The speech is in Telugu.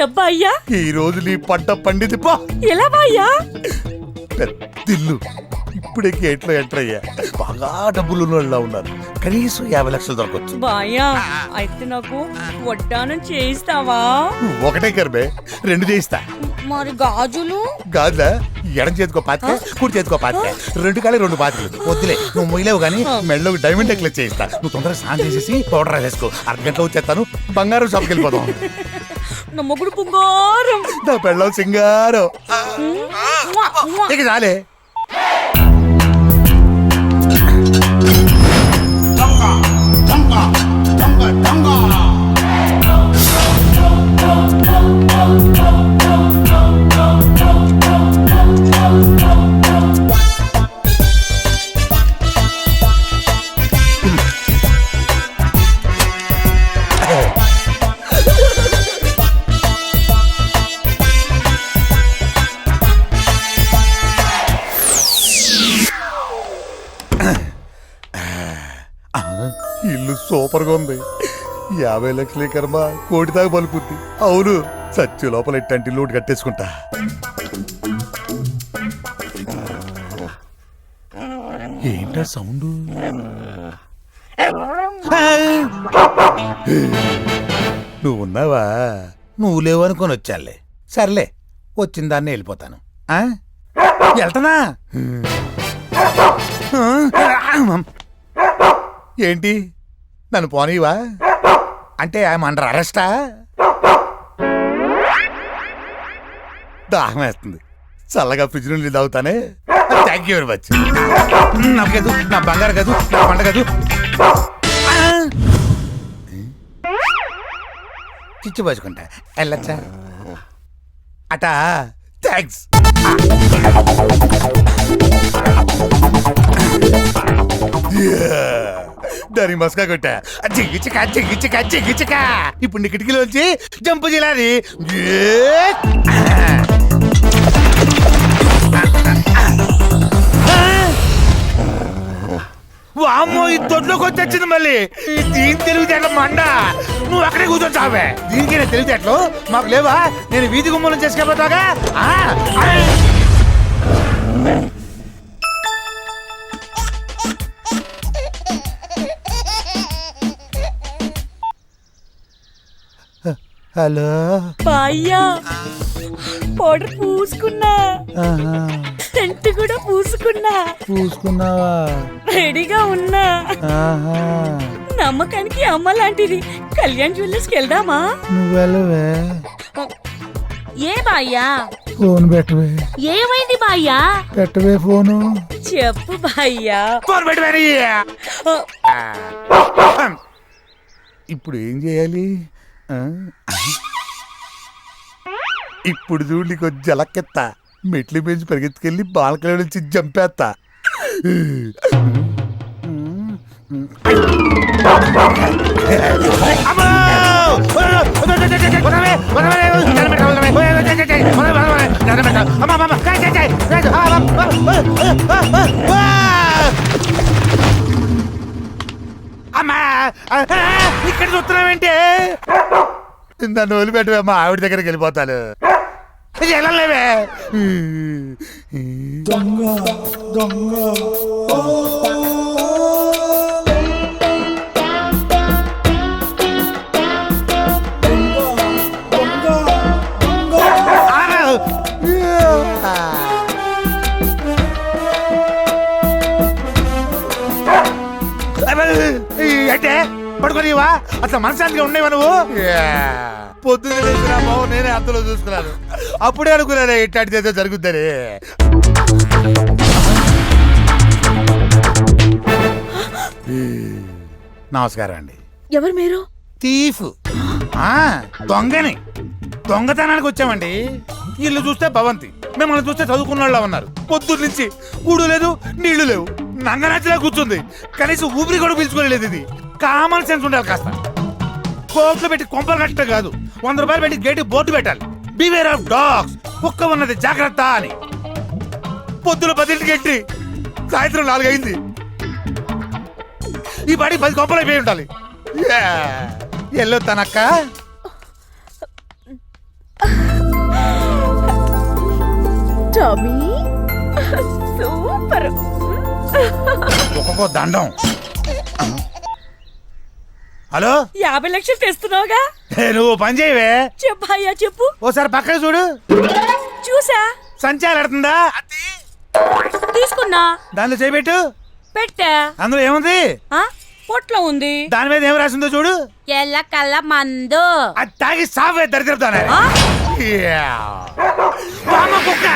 చెప్పయ్యా. ఈ రోజు నీ పంట పండిది పో. ఎలా బాయ్యా? పెద్దిల్లు ఇప్పుడే గేట్లో ఎంటర్ అయ్యా. బాగా డబ్బులు ఉన్నోళ్ళ ఉన్నారు. కనీసం 50 లక్షలు దొరకొచ్చు. బాయ్యా అయితే నాకు వడ్డానం చేయిస్తావా? ఒకటే కర్మే 2 చేయిస్తా. మరి గాజులు? గాజులా? ఎడం చేతికో పాతిక, కుడి చేతికో పాతిక, 2 కాళ్ళకి 2 పాతికలు. వద్దులే, నువ్వు మొయ్యలేవు కానీ మెడలో డైమండ్ నెక్లెస్ చేయిస్తా. నువ్వు తొందరగా స్నానం చేసేసి పౌడర్ వేసుకో. అర్ధగంటలో వచ్చేస్తాను. బంగారం షాప్కి వెళ్ళిపోదాం. నా మొగుడు బంగారం, నా పెళ్ళం సింగారం. ఇక చాలే. ఇల్లు సూపర్ గా ఉంది. 50 లక్షలే కర్మ, కోటి దాకా పలుకుద్ది. అవును, సత్య లోపల ఇట్టంటి లోటు కట్టేసుకుంటా. ఏంటా సౌండ్? నువ్వు ఉన్నావా? నువ్వు లేవు అనుకొని వచ్చానులే. సర్లే, వచ్చిన దాన్ని వెళ్ళిపోతాను. వెళ్తానా? ఏంటి నన్ను పోనీవా? అంటే ఐఎమ్ అండర్ అరెస్టా? దాహం వేస్తుంది, చల్లగా ఫ్రిడ్జ్ నుండి తాగుతానే. Thank you very much. నా గదు, నా బంగారు గదు, నా పంట గదు. చిచ్చు పోసుకుంటా. వెళ్ళచ్చా? అటా థ్యాంక్స్. దాని మస్కా కొట్టా. జిగ్గిచిక జిగ్గిచిక జిగ్గిచిక. ఇప్పుడు నీ కిటికీలోంచి జంపు జిలాది. వామ్మో, ఈ దొడ్లోకి వచ్చేచ్చింది మళ్ళీ. దీని తెలివితేటల మండ. నువ్వు అక్కడే కూర్చొచ్చావే. దీనికి తెలివితేటలు మాకు లేవా? నేను వీధి గుమ్మలం చేసుకెళ్ళిపోతాగా. హలో బాయ్యా, పౌడర్ పూసుకున్నా, సెంట్ కూడా పూసుకున్నా. పూసుకున్నావా? రెడీగా ఉన్నా. నమ్మకానికి అమ్మ లాంటిది. కళ్యాణ్ జ్యువెలర్స్కి వెళ్దామా? నువ్వు వెళ్ళవే. ఏ బాయ్యా? ఫోన్ పెట్టవే. ఏమైంది బాయ్యా? పెట్టవే ఫోను. చెప్పు బాయ్యా. ఫోన్ పెట్టవే. ఇప్పుడు ఏం చేయాలి? ఇప్పుడు చూడు, నీకు జలకెత్తా. మెట్లు పెంచి పరిగెత్తుకెళ్ళి బాల్కనీ నుంచి జంపేస్తా. అమ్మా, ఇక్కడ చూస్తున్నావేంటి? నన్ను వదిలిపెట్టవే, మా ఆవిడ దగ్గరికి వెళ్ళిపోతాను. వెళ్ళలేవే. దొంగ దొంగ. అంటే పడుకోనివా? అసలు మనశాంతిగా ఉండేవా నువ్వు? పొద్దున్నే బాబు, నేనే అంతలో చూసుకున్నాను. అప్పుడే అనుకున్నాను ఇట్లాంటిది జరుగుద్దని. నమస్కారం అండి. ఎవరు మీరు? తీఫ్, దొంగని. దొంగతనానికి వచ్చామండి. ఇల్లు చూస్తే భవంతి, మిమ్మల్ని చూస్తే చదువుకున్న వాళ్ళ ఉన్నారు. పొద్దున్న నుంచి కూడు లేదు, నీళ్లు లేవు. నంగనాచిలా కూర్చుంది. కనీసం ఊపిరి కూడా పీల్చుకోలేదు. ఇది కామన్ సెన్స్ ఉండాలి కాస్త. కోట్లు పెట్టి కొంపలు కట్ట కాదు, 100 రూపాయలు పెట్టి గేటు బోర్డు పెట్టాలి. బివేర్ ఆఫ్ డాగ్స్, కుక్క ఉన్నది జాగ్రత్త అని. పొద్దున 10ంటికి ఎట్టి సాయంత్రం 4 అయింది. ఈ పాడి 10 కొంపలు అయిపోయి ఉండాలి. ఎల్లో తనక్క టామీ సూపర్. ఒక్కొక్క దండం. హలో 50 లక్షలు తెస్తున్నావుగా? నువ్వు పని చేయవే, చెప్పు భయ్యా చెప్పు. ఓసారి పక్కన చూడు. చూసా. సంచాలడుతుందా? తీసుకున్నా. దానిలో చేయబెట్టు. పెట్టా. అందులో ఏముంది? ఆ పొట్లో ఉంది. దాని మీద ఏం రాసిందో చూడు. ఎల్ల కల్ల మందు. అది తాగి సావే దరిద్రతానే. ఆ? కుక్క